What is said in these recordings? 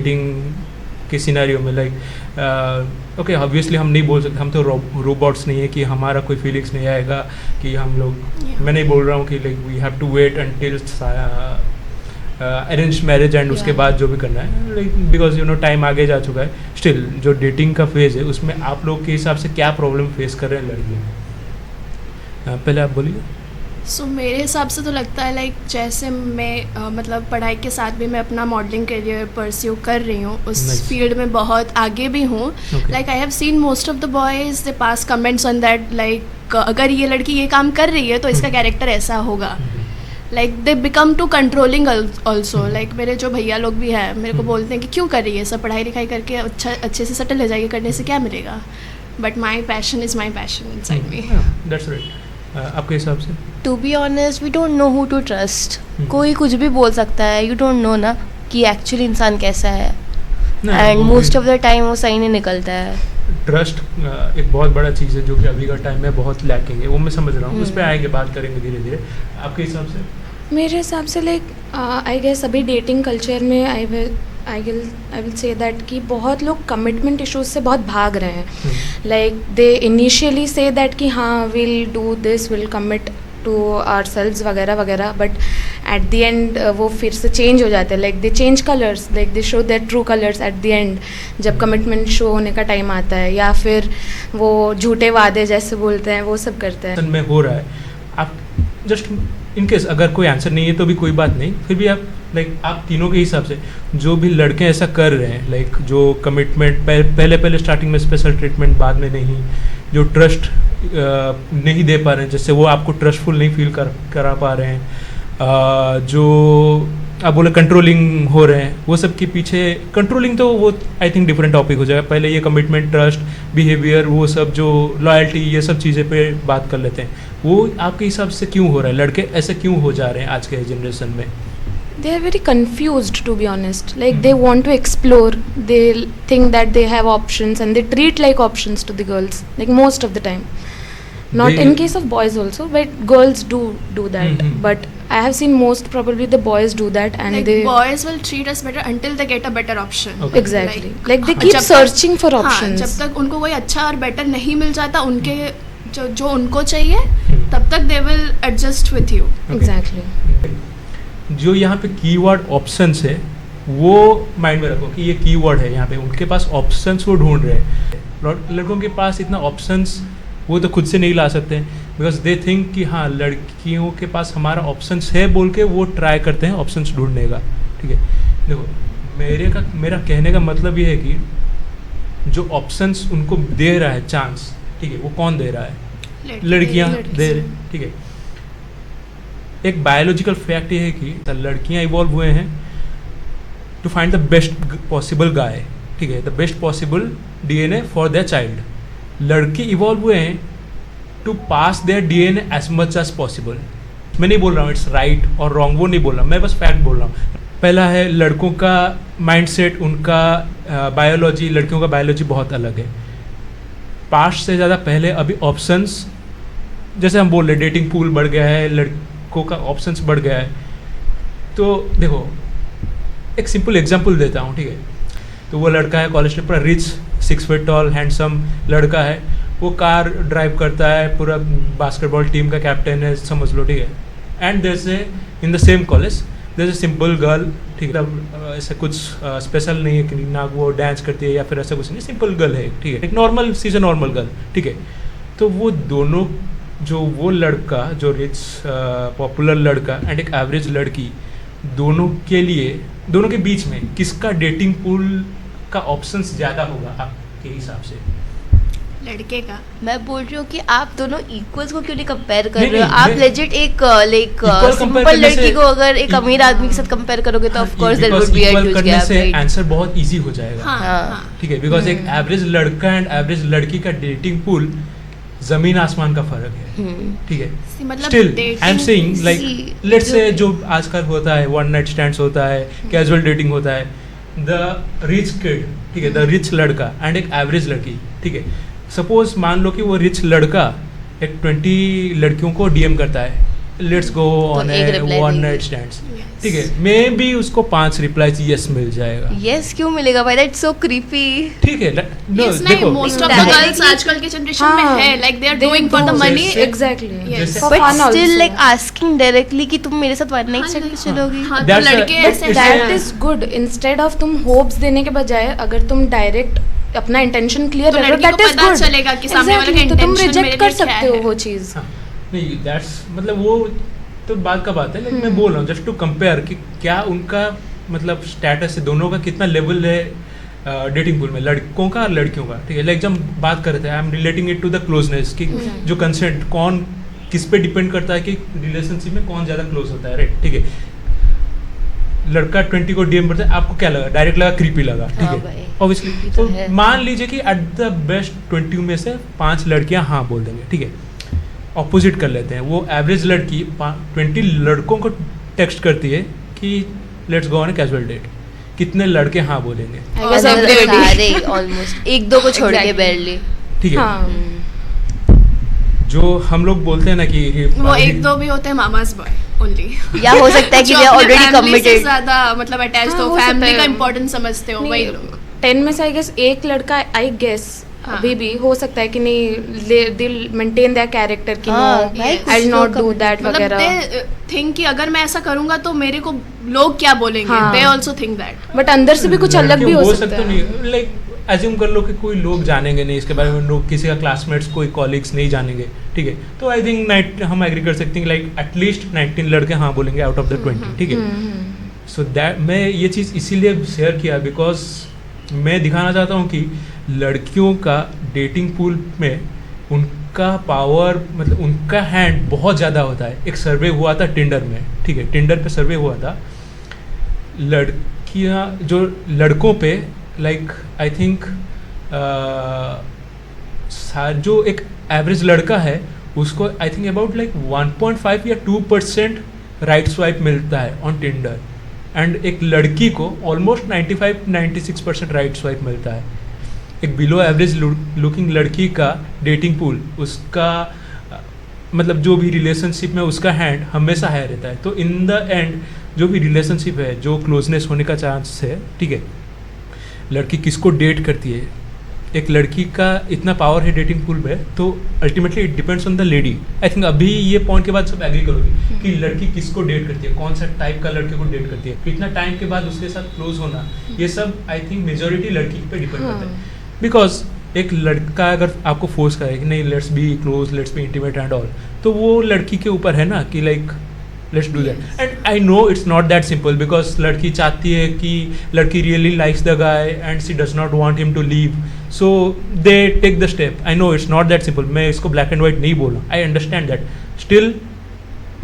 Dating के scenario में like okay obviously हम नहीं बोल सकते, हम तो रोबोट्स नहीं है कि हमारा कोई फीलिंग्स नहीं आएगा कि हम लोग मैं नहीं बोल रहा हूँ कि like we have to wait until arrange marriage and उसके बाद जो भी करना है like because you know time आगे जा चुका है. स्टिल जो डेटिंग का फेज़ है उसमें आप लोग के हिसाब से क्या प्रॉब्लम फेस कर रहे हैं लड़कियाँ? पहले आप बोलिए. सो मेरे हिसाब से तो लगता है लाइक जैसे मैं मतलब पढ़ाई के साथ भी मैं अपना मॉडलिंग करियर परस्यू कर रही हूँ, उस फील्ड में बहुत आगे भी हूँ. Like I have seen most of the boys they pass comments on that like अगर ये लड़की ये काम कर रही है तो इसका कैरेक्टर ऐसा होगा. Like they become too controlling also. Like मेरे जो भैया लोग भी हैं मेरे को बोलते हैं कि क्यों कर रही है सब, पढ़ाई लिखाई करके अच्छे से सेटल हो जाएगी, करने से क्या मिलेगा. But my passion is my passion inside me. That's right. आपके हिसाब से to be honest we don't know who to trust. कोई कुछ भी बोल सकता है, यू डोंट नो ना कि एक्चुअली इंसान कैसा है, and most of the time वो सही नहीं निकलता है. ट्रस्ट एक बहुत बड़ा चीज़ है जो कि अभी का टाइम में बहुत लैकिंग है, वो मैं समझ रहा हूँ. उस पर आएंगे, बात करेंगे धीरे धीरे. आपके हिसाब से? मेरे हिसाब से लाइक आई गेस अभी डेटिंग कल्चर में आई विल से दैट कि बहुत लोग कमिटमेंट इश्यूज से बहुत भाग रहे हैं. लाइक दे इनिशियली से दैट कि हाँ will do this, will commit to ourselves वगैरह वगैरह, बट एट द एंड वो फिर से चेंज हो जाते हैं. Like they change colours, like they show their true colours at the end जब कमिटमेंट शो होने का टाइम आता है, या फिर वो झूठे वादे जैसे बोलते हैं वो सब करते हैं. में हो रहा है. आप जस्ट इनकेस अगर कोई आंसर नहीं है तो भी कोई बात नहीं, फिर भी आप लाइक आप तीनों के हिसाब से जो भी लड़के ऐसा कर रहे हैं लाइक जो कमिटमेंट पहले स्टार्टिंग में स्पेशल ट्रीटमेंट, बाद में नहीं, जो ट्रस्ट नहीं दे पा रहे हैं, जैसे वो आपको ट्रस्टफुल नहीं फील करा पा रहे हैं, जो आप बोले कंट्रोलिंग हो रहे हैं, वो सब के पीछे कंट्रोलिंग तो वो आई थिंक डिफरेंट टॉपिक हो जाएगा. पहले ये कमिटमेंट, ट्रस्ट, बिहेवियर, वो सब जो लॉयल्टी, ये सब चीज़ें पे बात कर लेते हैं. वो आपके हिसाब से क्यों हो रहा है? लड़के ऐसे क्यों हो जा रहे हैं आज के जनरेशन में? They are very confused, to be honest. Like they want to explore, they think that they have options and they treat like options to the girls, like most of the time. Not in case of boys also, but girls do that. But I have seen most probably the boys do that, and like they boys will treat us better until they get a better option. Okay. exactly like they keep searching for options. जब तक उनको कोई अच्छा और better नहीं मिल जाता, उनके जो उनको चाहिए तब तक they will adjust with you. Exactly. जो यहाँ पे कीवर्ड ऑप्शंस है वो माइंड में रखो कि ये कीवर्ड है. यहाँ पे उनके पास ऑप्शंस वो ढूंढ रहे हैं. लड़कों के पास इतना ऑप्शंस वो तो खुद से नहीं ला सकते हैं, बिकॉज दे थिंक कि हाँ लड़कियों के पास हमारा ऑप्शंस है बोल के वो ट्राई करते हैं ऑप्शंस ढूंढने का. ठीक है, देखो मेरा कहने का मतलब ये है कि जो ऑप्शंस उनको दे रहा है चांस, ठीक है, वो कौन दे रहा है? लड़कियाँ दे रहे. ठीक है, एक बायोलॉजिकल फैक्ट ये है कि लड़कियां इवॉल्व हुए हैं to find the best possible guy. ठीक है, the best possible DNA for their child. लड़के इवॉल्व हुए हैं to pass their DNA as much as possible. मैं नहीं बोल रहा हूँ इट्स राइट और रॉन्ग, वो नहीं बोल रहा, मैं बस फैक्ट बोल रहा हूँ. पहला है लड़कों का माइंडसेट, उनका बायोलॉजी, लड़कियों का बायोलॉजी बहुत अलग है. पास्ट से ज़्यादा पहले अभी ऑप्शंस, जैसे हम बोल रहे डेटिंग पूल बढ़ गया है, लड़कों का ऑप्शंस बढ़ गया है. तो देखो एक सिंपल एग्जांपल देता हूँ. ठीक है, तो वो लड़का है कॉलेज में, पूरा रिच, 6 फीट टॉल, हैंडसम लड़का है. वो कार ड्राइव करता है, पूरा बास्केटबॉल टीम का कैप्टन है समझ लो. ठीक है, एंड देयर से in the same college there is a simple girl. ठीक है, ऐसा कुछ स्पेशल नहीं है कि ना वो डांस करती है या फिर ऐसा कुछ नहीं, सिंपल गर्ल है. ठीक है, एक normal, she is a normal girl. ठीक है, तो वो दोनों, जो वो लड़का जो रिच पॉपुलर लड़का एंड एक एवरेज लड़की, दोनों के लिए, दोनों के बीच में किसका डेटिंग पूल का ऑप्शंस ज़्यादा होगा आपके हिसाब से? लड़के का. मैं बोल रही हूँ कि आप दोनों इक्वल्स को क्यों नहीं कंपेयर कर रहे हो? नहीं, आप लेजिट एक लाइक सिंपल लड़की को अगर एक अमीर आदमी के साथ कंपेयर करोगे तो of course there would be a huge gap, right? Answer बहुत इजी हो जाएगा. हाँ. ठीक है, बिकॉज एक एवरेज लड़का एंड एवरेज लड़की का डेटिंग पूल जमीन आसमान का फर्क है. ठीक है, मतलब still I am saying like let's say जो आजकल होता है, वन नाइट स्टैंड्स होता है, कैजुअल डेटिंग होता है, द रिच किड, ठीक है, द रिच लड़का एंड एक एवरेज लड़की. ठीक है, सपोज मान लो कि वो रिच लड़का एक 20 लड़कियों को डीएम करता है. लेट्स गो ऑन एक reply वन देंगे। नाइट स्टैंड्स, ठीक है, मे बी उसको 5 रिप्लाई यस मिल जाएगा, यस क्यों मिलेगा भाई, दैट्स सो क्रीपी. ठीक है. नो Yes, नहीं, देखो, most of the Indirectly- girls आजकल के जनरेशन में है, like they are They doing for the do. money. जैसे- Exactly. Yes. For But fun still also. like asking directly कि तुम मेरे साथ वन नाइट हाँ, स्टैंड पे हाँ, चलोगी. हाँ, तो That's a- लड़के but ऐसे it's हैं. That is good. Instead of तुम होप्स देने के बजाय अगर तुम डायरेक्ट अपना इंटेंशन क्लियर तो रखो, लड़की को that is पता good. चलेगा कि सामने वाले का Exactly, तो तुम intention रिजेक्ट मेरे कर लिए क्या सकते हो है. वो चीज़. हाँ, नहीं दैट्स मतलब वो तो बात का बात है, लेकिन मैं बोल रहा हूँ जस्ट टू कंपेयर कि क्या उनका मतलब स्टेटस है, दोनों का कितना लेवल है डेटिंग पूल में, लड़कों का और लड़कियों का, ठीक है. लाइक जब हम बात कर रहे थे, I am relating it to the closeness कि जो कंसेंट कौन किस पे डिपेंड करता है कि रिलेशनशिप में कौन ज़्यादा क्लोज होता है, राइट, ठीक है. लड़का 20 को डीएम करता है, आपको क्या लगा, डायरेक्ट लगा, क्रीपी लगा, ठीक हाँ है, भाई, ऑब्वियसली. creepy तो तो है. मान लीजिए कि एट द बेस्ट 20 में से 5 लड़कियां हाँ बोल देंगे, ठीक है. ऑपोजिट कर लेते हैं, वो एवरेज लड़की 20 लड़कों को टेक्स्ट करती है कि let's go on a casual date, कितने लड़के हाँ बोलेंगे, I guess और everybody. सारे ऑलमोस्ट एक दो को छोड़ के Exactly. barely. ठीक है. हाँ. जो हम लोग बोलते हैं ना कि वो एक दो भी होते हैं मामाज बॉय ओनली. या हो सकता है कि they are already committed. ज्यादा मतलब अटैच, हाँ, तो हो सकता फैमिली है. का इम्पोर्टेंस समझते हो वही लोग. 10 में से आई गेस एक लड़का आई गेस हाँ. अभी भी हो सकता है कि नहीं, दिल मेंटेन देयर कैरेक्टर कि हाँ, नो भाई, आई विल कुछ नॉट तो डू दैट मतलब वगैरह. दे थिंक कि अगर मैं ऐसा करूंगा तो मेरे को लोग क्या बोलेंगे, हाँ. They also think that. But अंदर से भी कुछ अलग भी हो सकता है. नहीं, लाइक एज्यूम कर लो कि कोई लोग जानेंगे नहीं इसके बारे में, लोग किसी का क्लासमेट्स कोई कॉलीग्स नहीं जानेंगे, ठीक है. तो आई थिंक हम एग्री कर सकते हैं लाइक एटलीस्ट 19 लड़के हाँ बोलेंगे आउट ऑफ द 20, ठीक है. सो दैट मैं ये चीज़ इसीलिए शेयर किया बिकॉज मैं दिखाना चाहता हूँ कि लड़कियों का डेटिंग पूल में उनका पावर, मतलब उनका हैंड बहुत ज़्यादा होता है. एक सर्वे हुआ था टिंडर में, ठीक है, टिंडर पे सर्वे हुआ था. लड़कियाँ जो लड़कों पे लाइक आई थिंक जो एक एवरेज लड़का है उसको आई थिंक अबाउट लाइक 1.5 या 2% राइट स्वाइप मिलता है ऑन टिंडर, एंड एक लड़की को ऑलमोस्ट 95-96% राइट स्वाइप मिलता है. एक बिलो एवरेज लुकिंग लड़की का डेटिंग पूल, उसका मतलब जो भी रिलेशनशिप में उसका हैंड हमेशा हाई रहता है. तो इन द एंड जो भी रिलेशनशिप है, जो क्लोजनेस होने का चांस है, ठीक है, लड़की किसको डेट करती है, एक लड़की का इतना पावर है डेटिंग पूल में, तो ultimately it depends on the lady. I think अभी ये पॉइंट के बाद सब एग्री करोगे कि लड़की किसको डेट करती है, कौन सा टाइप का लड़के को डेट करती है, कितना टाइम के बाद उसके साथ क्लोज होना, ये सब आई थिंक मेजोरिटी लड़की पे डिपेंड करता है. बिकॉज एक लड़का अगर आपको फोर्स करे कि नहीं let's be close, let's be intimate and all, तो वो लड़की के ऊपर है ना कि like let's do that. And I know it's not that simple because लड़की चाहती है कि लड़की really likes the guy and she does not want him to leave, so they take the step. I know it's not that simple, मैं इसको black and white नहीं बोला, I understand that. Still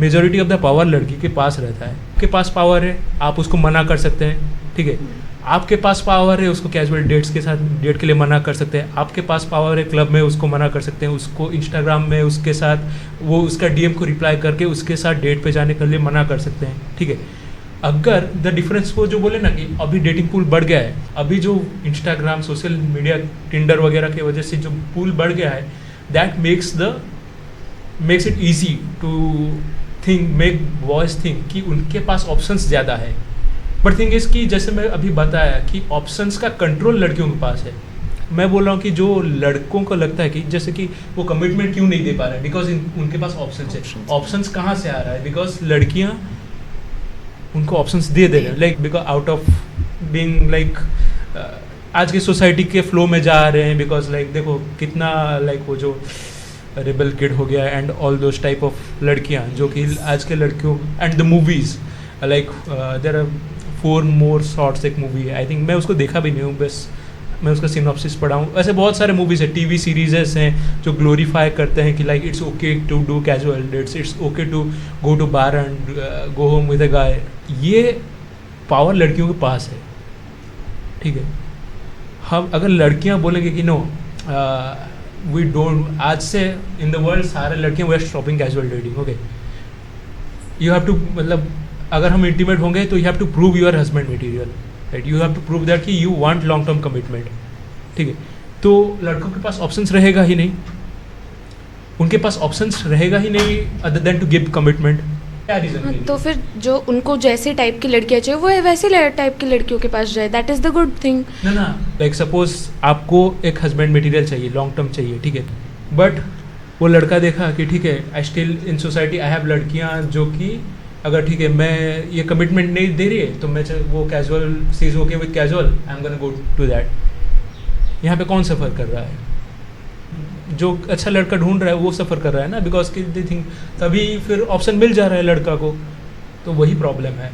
majority of the power लड़की के पास रहता है. आपके पास power है, आप उसको मना कर सकते हैं, ठीक है. आपके पास पावर है, उसको कैजुअल डेट्स के साथ डेट के लिए मना कर सकते हैं. आपके पास पावर है, क्लब में उसको मना कर सकते हैं, उसको इंस्टाग्राम में उसके साथ वो उसका डीएम को रिप्लाई करके उसके साथ डेट पे जाने के लिए मना कर सकते हैं, ठीक है. अगर द डिफरेंस वो जो बोले ना कि अभी डेटिंग पूल बढ़ गया है, अभी जो इंस्टाग्राम, सोशल मीडिया, टिंडर वगैरह की वजह से जो पूल बढ़ गया है, that makes it easy to make boys think कि उनके पास ऑप्शंस ज़्यादा है. बट थिंग इज़ कि जैसे मैं अभी बताया कि ऑप्शंस का कंट्रोल लड़कियों के पास है. मैं बोल रहा हूँ कि जो लड़कों को लगता है कि जैसे कि वो कमिटमेंट क्यों नहीं दे पा रहे हैं, बिकॉज उनके पास ऑप्शंस है. ऑप्शंस कहाँ से आ रहा है, बिकॉज लड़कियाँ उनको ऑप्शंस दे रहे हैं, like because out of being like आज की सोसाइटी के फ्लो में जा रहे हैं. बिकॉज लाइक देखो कितना लाइक वो जो रेबल किड हो गया and all those type of लड़कियाँ जो कि आज के लड़कियों and the movies like there are 4 more shorts एक मूवी है, आई थिंक मैं उसको देखा भी नहीं हूँ, बस मैं उसका सिनॉप्सिस पढ़ा हूँ. ऐसे बहुत सारे मूवीज़ है, टीवी सीरीज़ हैं जो ग्लोरीफाई करते हैं कि like it's okay to do casual dates, it's okay to go to bar and go home with a guy. ये पावर लड़कियों के पास है, ठीक है. हम अगर लड़कियाँ बोलेंगे कि नो वी डोंट, आज से इन द वर्ल्ड सारे लड़कियाँ we are stopping casual dating, okay. You have to मतलब अगर हम इंटीमेट होंगे तो you have to prove your husband material, right. You have to prove that कि you want long term commitment, ठीक है. तो लड़कों के पास ऑप्शंस रहेगा ही नहीं, उनके पास ऑप्शंस रहेगा ही नहीं other than to give commitment. क्या रीज़न हाँ, तो फिर जो उनको जैसे टाइप की लड़कियाँ चाहिए वो वैसे टाइप की लड़कियों के पास जाए, that is the good thing. ना ना, लाइक सपोज आपको एक हस्बैंड मटेरियल चाहिए, लॉन्ग टर्म चाहिए, ठीक है, बट वो लड़का देखा कि ठीक है, I still in society I have लड़कियाँ जो कि अगर ठीक है मैं ये कमिटमेंट नहीं दे रही है तो मैं वो casual sees okay with casual, I am gonna go to that. यहाँ पे कौन सफ़र कर रहा है? जो अच्छा लड़का ढूंढ रहा है वो सफ़र कर रहा है ना, बिकॉज कि दे थिंक तभी फिर ऑप्शन मिल जा रहा है लड़का को, तो वही प्रॉब्लम है।